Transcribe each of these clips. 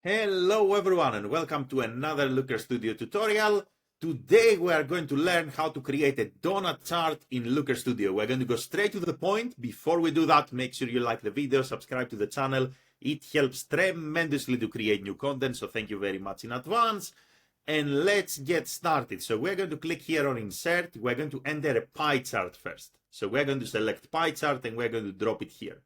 Hello everyone and welcome to another Looker Studio tutorial. Today we are going to learn how to create a donut chart in Looker Studio. We're going to go straight to the point. Before we do that, make sure you like the video, subscribe to the channel. It helps tremendously to create new content, so thank you very much in advance. And let's get started. So we're going to click here on Insert. We're going to enter a pie chart first. So we're going to select pie chart and we're going to drop it here.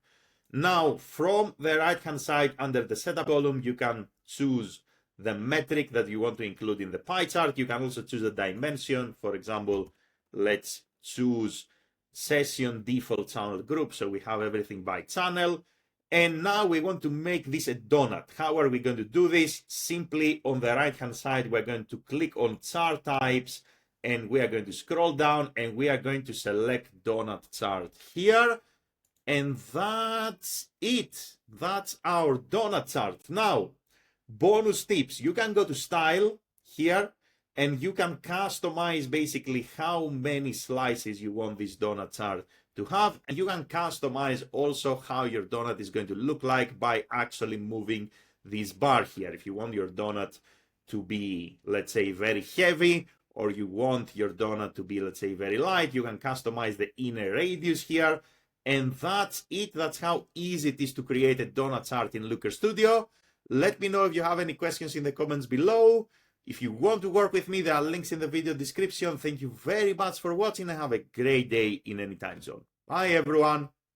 Now, from the right-hand side under the setup column, you can choose the metric that you want to include in the pie chart. You can also choose a dimension. For example, let's choose session default channel group. So we have everything by channel. And now we want to make this a donut. How are we going to do this? Simply on the right-hand side, we're going to click on chart types and we are going to scroll down and we are going to select donut chart here. And that's it. That's our donut chart. Now, bonus tips. You can go to style here and you can customize basically how many slices you want this donut chart to have. And you can customize also how your donut is going to look like by actually moving this bar here. If you want your donut to be, let's say, very heavy, or you want your donut to be, let's say, very light, you can customize the inner radius here. And that's it. That's how easy it is to create a donut chart in Looker Studio. Let me know if you have any questions in the comments below. If you want to work with me, there are links in the video description. Thank you very much for watching and have a great day in any time zone. Bye, everyone.